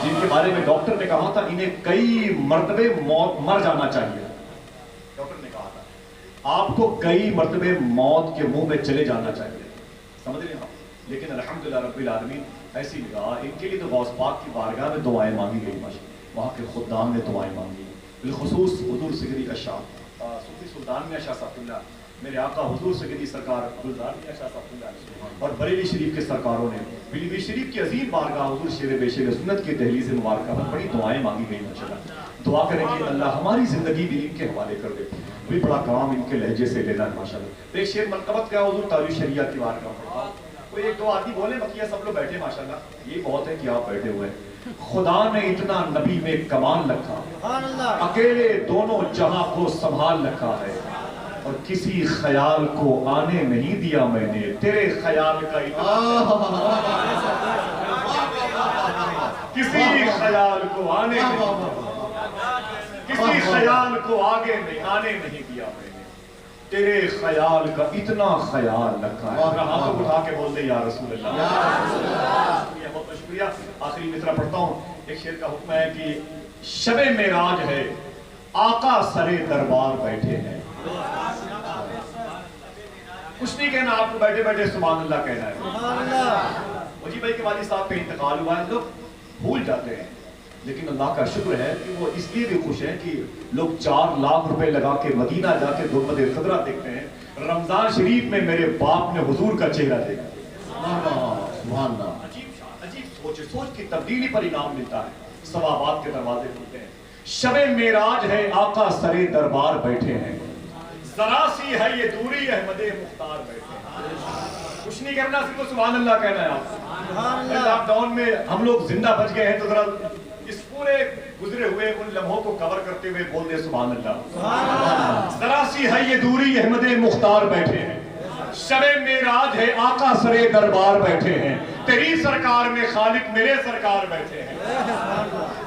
جن کے بارے میں ڈاکٹر نے کہا تھا انہیں کئی مرتبے مر جانا چاہیے. ڈاکٹر نے کہا تھا آپ کو کئی مرتبے موت کے منہ میں چلے جانا چاہیے. سمجھ رہے ہیں آپ؟ لیکن الحمدللہ رب العالمین ایسی نگاہ ان کے لیے تو غوث پاک کی بارگاہ میں دعائیں مانگی گئی. وہاں کے خدام نے دعائیں مانگی, بالخصوص حضور سیدی کا شاہ صوفی سلطان میاں شاہ صاحب اللہ, میرے آقا حضور سیدی سرکار گلزار میاں شاہ صاحب اللہ اور بریلی شریف کے سرکاروں نے بریلی شریف کی عظیم بارگاہ حضور شیر بیشر سنت کی دہلیز مبارکہ میں بڑی دعائیں مانگی گئی. ماشاءاللہ دعا کریں کہ اللہ ہماری زندگی بھی ان کے حوالے کر دے. بھی بڑا کام ان کے لہجے سے لینا ہے ماشاءاللہ. ایک شعر منقبت کیا حضور تعالی شریعہ کی بارگاہ میں, کوئی ایک دو آدمی بولے بقیہ سب لوگ بیٹھے. ماشاءاللہ یہ بہت ہے کہ آپ بیٹھے ہوئے ہیں. خدا نے اتنا نبی میں کمال رکھا, اکیلے دونوں جہاں کو سنبھال رکھا ہے, اور کسی خیال کو آنے نہیں دیا میں نے تیرے خیال کا کسی خیال کو آنے کسی خیال کو آگے آنے نہیں دیا میں نے تیرے خیال کا اتنا خیال رکھا ہے. ہاتھوں اٹھا کے بول دے یا رسول اللہ. بہت شکریہ. آخری مصرع پڑھتا ہوں. ایک شعر کا حکم ہے کہ شب معراج ہے آقا سرے دربار بیٹھے ہیں. کچھ نہیں کہنا آپ کو, بیٹھے بیٹھے سبحان اللہ کہنا ہے. مجھے بھائی کے والد صاحب کا انتقال ہوا ہے, لوگ بھول جاتے ہیں, لیکن اللہ کا شکر ہے کہ وہ اس لیے بھی خوش ہیں کہ لوگ 4 لاکھ روپے لگا کے مدینہ جا کے گنبد خضرا دیکھتے ہیں. رمضان شریف میں میرے باپ نے حضور کا چہرہ دیکھا. سبحان اللہ. سوچ کی تبدیلی پر انعام ملتا ہے, ثوابات کے دروازے کھلتے ہیں. شب معراج ہے آقا سرے دربار بیٹھے ہیں, ذرا سی ہے یہ دوری احمد مختار بیٹھے ہیں. کچھ نہیں کرنا, صرف سبحان اللہ کہنا ہے. آپ لاک ڈاؤن میں ہم لوگ زندہ بچ گئے ہیں تو ذرا اس پورے گزرے ہوئے ان لمحوں کو کور کرتے ہوئے بول دے سبحان اللہ. ذرا سی ہے یہ دوری احمد مختار بیٹھے ہیں, شب معراج ہے آقا سرے دربار بیٹھے ہیں. تیری سرکار میں خالق میرے سرکار بیٹھے ہیں,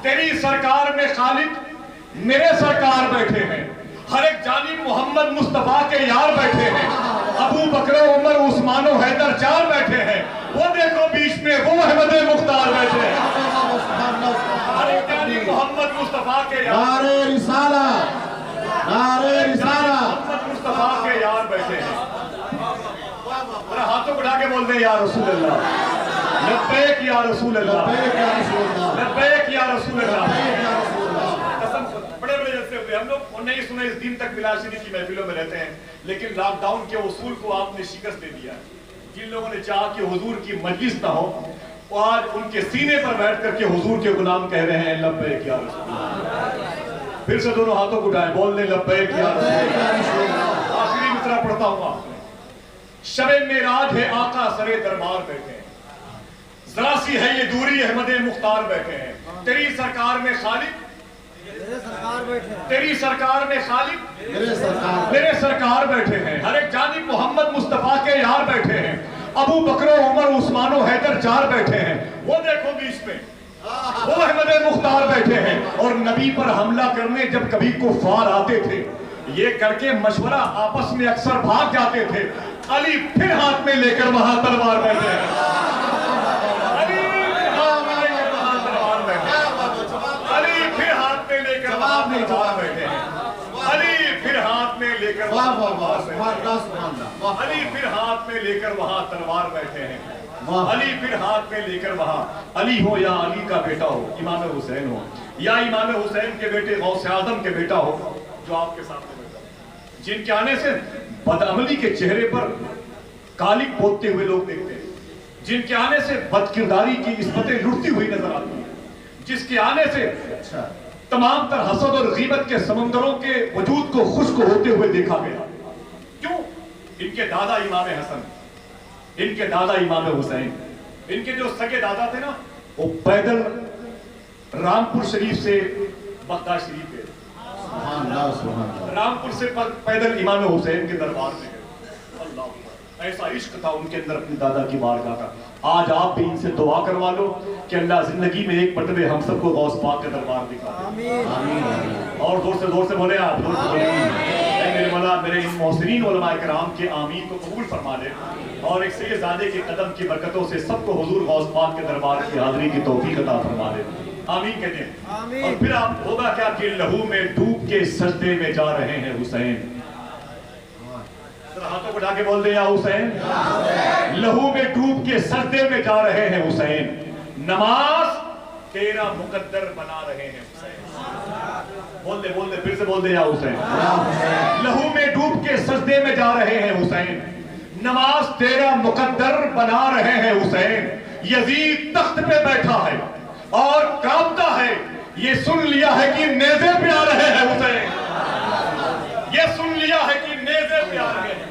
تیری سرکار میں خالق میرے سرکار بیٹھے ہیں. ہر ایک جانب محمد مصطفیٰ کے یار بیٹھے ہیں. ابو بکر عمر عثمان و حیدر 4 بیٹھے ہیں. وہ دیکھو بیچ میں وہ احمد مختار بیٹھے ہیں. ہر ایک جانب محمد مصطفیٰ کے یار, نعرہ رسالت, نعرہ رسالت, محمد مصطفیٰ کے یار بیٹھے ہیں. ہاتھوں بڑھا کے بول دیں یا رسول اللہ, لبیک یا رسول اللہ, لبیک یا رسول اللہ. قسم بڑے بڑے جلسے ہوئے, ہم لوگ نہیں سنے اس دن تک بلال شریف کی محفلوں میں رہتے ہیں, لیکن لاک ڈاؤن کے اصول کو آپ نے شکست دے دیا. جن لوگوں نے چاہا کہ حضور کی مجلس نہ ہو, وہ آج ان کے سینے پر بیٹھ کر کے حضور کے غلام کہہ رہے ہیں لبیک یا رسول اللہ. پھر سے دونوں ہاتھوں کو اٹھائیں, بول دیں لبیک یا رسول اللہ. آخری مصرع پڑھتا ہوں آپ نے. شب معراج ہے آقا سرے دربار بیٹھے ہیں, ذرا سی ہے یہ دوری احمد مختار بیٹھے ہیں. تیری سرکار میں خالق تیری سرکار میں خالق میرے سرکار بیٹھے ہیں. ہر ایک جانب محمد مصطفیٰ کے یار بیٹھے ہیں. ابو بکر عمر عثمان و حیدر 4 بیٹھے ہیں. وہ دیکھو بیچ میں وہ احمد مختار بیٹھے ہیں. اور نبی پر حملہ کرنے جب کبھی کفار آتے تھے, یہ کر کے مشورہ آپس میں اکثر بھاگ جاتے تھے. علی پھر ہاتھ میں لے کر وہاں تلوار بیٹھے ہیں. علی پھر ہاتھ میں لے کر وہاں تلوار بیٹھے ہیں. علی پھر ہاتھ میں لے کر علی پھر ہاتھ میں لے کر وہاں تلوار بیٹھے ہیں. علی پھر ہاتھ میں لے کر وہاں, علی ہو یا علی کا بیٹا ہو, امام حسین ہو یا امام حسین کے بیٹے غوث اعظم کے بیٹا ہو, جو آپ کے سامنے بیٹھا ہو, جن کے آنے سے بدعملی کے چہرے پر کالک پوتتے ہوئے لوگ دیکھتے ہیں, جن کے آنے سے بدکرداری کی نسبتیں لٹتی ہوئی نظر آتی ہیں, جس کے آنے سے تمام تر حسد اور غیبت کے سمندروں کے وجود کو خشک ہوتے ہوئے دیکھا گیا. کیوں؟ ان کے دادا امام حسن, ان کے دادا امام حسین, ان کے جو سگے دادا تھے نا, وہ پیدل رامپور شریف سے بغداد شریف گئے. رامپور سے پیدل امام حسین کے دربار میں گئے. اللہ, ایسا عشق تھا ان کے اندر اپنی دادا کی بارگاہ کا. آج آپ بھی ان سے دعا کروا لو کہ اللہ زندگی میں ایک مرتبہ ہم سب کو غوث پاک کا دربار دکھا دے. اور زور سے بولے آپ, زور سے بولے. اے میرے مولا, میرے ان محسنین علماء کرام کے آمین کو قبول فرما لے, اور ایک سید زادے کے قدم کی برکتوں سے سب کو حضور غوث پاک کے دربار کی حاضری کی توفیق عطا فرما دے. آمین کہتے ہیں. اور پھر آپ ہوگا کیا کہ لہو میں ڈوب کے سجدے میں جا رہے ہیں حسین. ہاتھوں کو اٹھا کے بول دیں یا حسین. لہو میں ڈوب کے سجدے میں جا رہے ہیں حسین. نماز تیرا مقدر بنا رہے ہیں حسین. بول دے پھر سے بول دے یا حسین. لہو میں ڈوب کے سجدے میں جا رہے ہیں حسین. نماز تیرا مقدر بنا رہے ہیں حسین. یزید تخت پہ بیٹھا ہے اور کانپتا ہے. یہ سن لیا ہے کہ نیزے پہ آ رہے ہیں حسین. یہ سن لیا ہے کہ نیزے پہ آ رہے ہیں.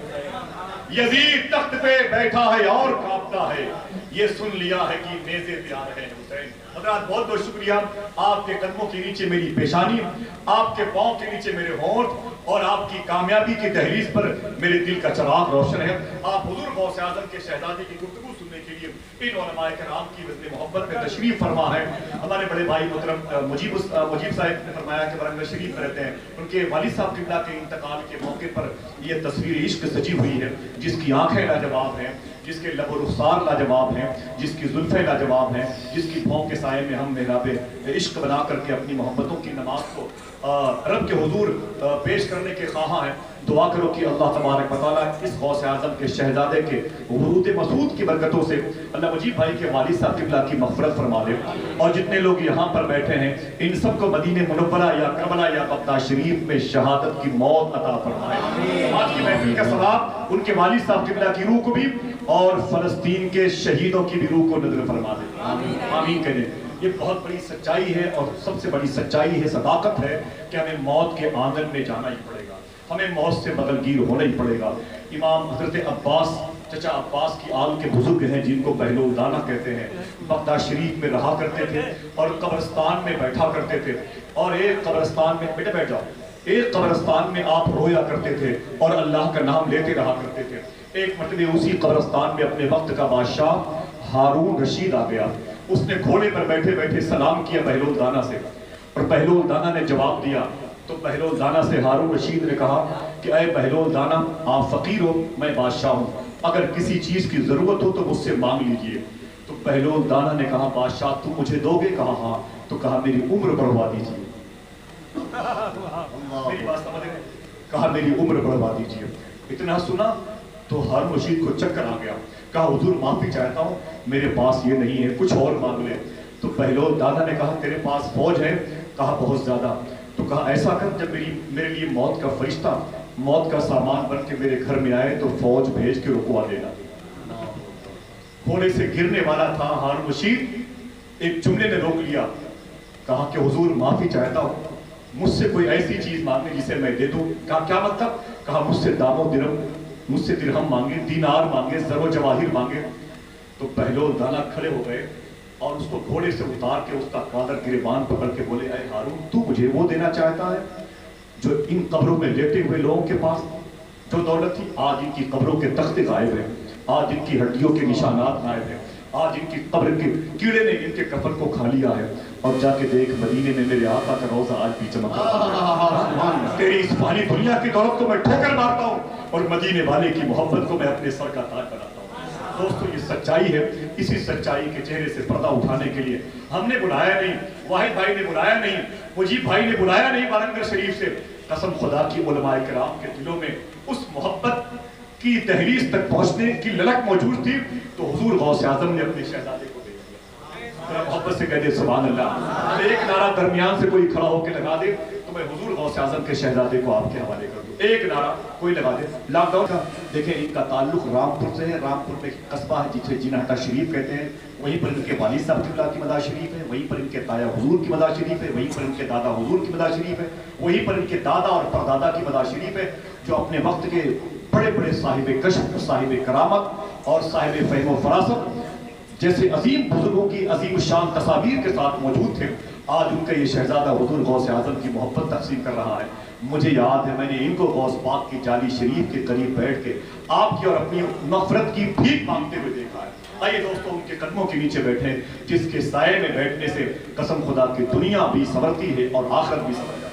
یزید تخت پہ بیٹھا ہے اور کانپتا ہے. یہ سن لیا ہے کہ نیزے پہ آ رہے ہیں حسین. حضرات بہت بہت شکریہ. آپ کے قدموں کے نیچے میری پیشانی, آپ کے پاؤں کے نیچے میرے ہونٹ, اور آپ کی کامیابی کی دہلیز پر میرے دل کا چراغ روشن ہے. آپ حضور غوث اعظم کے شہزادے کی گفتگو سننے کے لیے ان علماء کرام کی وزن محبت میں تشریف فرما ہے. ہمارے بڑے بھائی محترم مجیب صاحب نے فرمایا کہ ورنگل شریف رہتے ہیں. ان کے والد صاحب قبلہ کے انتقال کے موقع پر یہ تصویر عشق سجی ہوئی ہے, جس کی آنکھیں لاجواب ہیں, جس کے لب و رخسار لاجواب ہیں, جس کی زلفیں لاجواب ہیں, جس کی بھونک کے سائے میں ہم محراب عشق بنا کر کے اپنی محبتوں کی نماز کو رب کے حضور پیش کرنے کے خواہاں ہیں. دعا کرو کہ اللہ تبارک و تعالیٰ اس غوث اعظم کے شہزادے کے ورود مسعود کی برکتوں سے اللہ مجیب بھائی کے والد صاحب قبلہ کی مغفرت فرما دے, اور جتنے لوگ یہاں پر بیٹھے ہیں ان سب کو مدینہ منورہ یا کربلا یا بغداد شریف میں شہادت کی موت عطا فرمائے. آج کی محفل کا ثواب ان کے والد صاحب قبلہ کی روح کو بھی اور فلسطین کے شہیدوں کی بھی روح کو نظر فرما دے. آمین کہنے. یہ بہت بڑی سچائی ہے, اور سب سے بڑی سچائی ہے, صداقت ہے کہ ہمیں موت کے آنگن میں جانا ہی پڑے گا, ہمیں موت سے بدلگیر ہونا ہی پڑے گا. امام حضرت عباس, چچا عباس کی آل کے بزرگ ہیں جن کو بہلول دانا کہتے ہیں, بغداد شریف میں رہا کرتے تھے اور قبرستان میں بیٹھا کرتے تھے. اور ایک قبرستان میں, بیٹے بیٹھ جاؤ, ایک قبرستان میں آپ رویا کرتے تھے اور اللہ کا نام لیتے رہا کرتے تھے. ایک مرتبہ اسی قبرستان میں اپنے وقت کا بادشاہ ہارون رشید آ گیا. اس نے گھوڑے پر بیٹھے بیٹھے سلام کیا بہلول دانا سے, اور بہلول دانا نے جواب دیا. تو بہلول دانا سے ہارون رشید نے کہا کہ اے بہلول دانا, آپ فقیر ہو, میں بادشاہ ہوں, اگر کسی چیز کی ضرورت ہو تو مجھ سے مانگ لیجئے. تو بہلول دانا نے کہا بادشاہ تم مجھے دو گے؟ کہا ہاں. تو کہا میری عمر بڑھوا دیجئے. میری بات سمجھ رہے ہیں؟ کہا میری عمر بڑھوا دیجئے. اتنا سنا تو ہارون رشید کو چکر آ گیا. کہا حضور معافی چاہتا ہوں, میرے پاس یہ نہیں ہے, کچھ اور مانگ لے. تو بہلول دانا نے کہا تیرے پاس فوج ہے؟ کہا بہت زیادہ. تو کہا ایسا کر, جب میرے لیے موت کا فرشتہ موت کا سامان بن کے میرے گھر میں آئے تو فوج بھیج کے رکوا دینا. گھوڑے سے گرنے والا تھا ہارون رشید, ایک جملے نے روک لیا. کہا کہ حضور معافی چاہتا ہوں, مجھ سے کوئی ایسی چیز مانگے جسے میں دے دوں. کہا کیا مطلب؟ کہا مجھ سے دام و درہم, مجھ سے درہم مانگے, دینار مانگے, زر و جواہر مانگے. تو بہلول دانا کھڑے ہو گئے اور اس کو گھوڑے سے اتار کے اس کا قادر گریبان پکڑ کے بولے اے ہارون, تو مجھے وہ دینا چاہتا ہے جو ان قبروں میں لیٹے ہوئے لوگوں کے پاس جو دولت تھی؟ آج ان کی قبروں کے تختے غائب ہیں, آج ان کی ہڈیوں کے نشانات غائب ہیں, آج ان کی قبر کے کیڑے نے ان کے کفن کو کھا لیا ہے. اور جا کے دیکھ مدینے میں میرے آقا کا روضہ آج بھی چمک رہا ہے. تیری اس فانی دنیا کی دولت کو میں ٹھوکر مارتا ہوں اور مدینے والے کی محبت کو میں اپنے سر کا تاج بناتا ہوں. دوستو یہ سچائی ہے. اسی سچائی کے چہرے سے پردہ اٹھانے کے لیے ہم نے بلایا نہیں, واحد بھائی نے بلایا نہیں, مجیب بھائی نے بلایا نہیں وارنگل شریف سے. قسم خدا کی علماء کرام کے دلوں میں اس محبت کی دہلیز تک پہنچنے کی للک موجود تھی, تو حضور غوث اعظم نے اپنے شہزادے کو دے دیا. محبت سے کہہ دے سبحان اللہ. ایک نعرہ درمیان سے کوئی کھڑا ہو کے لگا دے تو میں حضور غوث اعظم کے شہزادے کو آپ کے حوالے کر دوں. ایک نعرہ کوئی لگا دے. لاک ڈاؤن کا دیکھیں ان کا تعلق رامپور سے ہے. رامپور میں ایک قصبہ ہے جسے جنہٹا شریف کہتے ہیں, وہیں پر ان کے والد صاحب قبلہ کی مزار شریف ہے, وہیں پر ان کے تایا حضور کی مزار شریف ہے, وہیں پر ان کے دادا حضور کی مزار شریف ہے, وہیں پر ان کے دادا اور پردادا کی مزار شریف ہے, جو اپنے وقت کے بڑے بڑے صاحب کشف, صاحب کرامت اور صاحب فہم و فراست جیسے عظیم بزرگوں کی عظیم شان تصاویر کے ساتھ موجود تھے. آج ان کا یہ شہزادہ حضور غوث اعظم کی محبت تقسیم کر رہا ہے. مجھے یاد ہے میں نے ان کو غوث پاک کی جالی شریف کے قریب بیٹھ کے آپ کی اور اپنی مغفرت کی بھیک مانگتے ہوئے دیکھا ہے. آئیے دوستوں ان کے قدموں کے نیچے بیٹھے, جس کے سائے میں بیٹھنے سے قسم خدا کی دنیا بھی سنورتی ہے اور آخرت بھی سنورتی ہے.